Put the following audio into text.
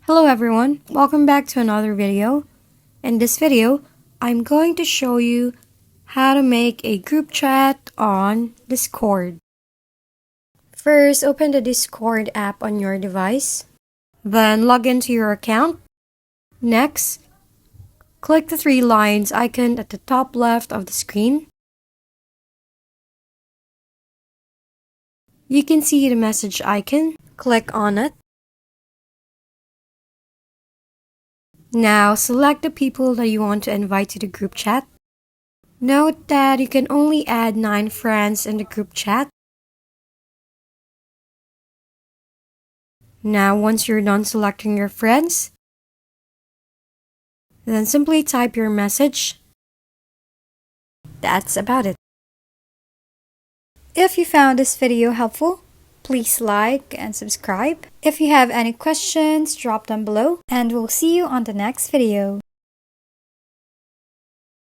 Hello everyone, welcome back to another video. In this video, I'm going to show you how to make a group chat on Discord. First, open the Discord app on your device. Then log into your account. Next, click the three lines icon at the top left of the screen. You can see the message icon. Click on it. Now, select the people that you want to invite to the group chat. Note that you can only add 9 friends in the group chat. Now, once you're done selecting your friends, then simply type your message. That's about it. If you found this video helpful, please like and subscribe. If you have any questions, drop them below, and we'll see you on the next video.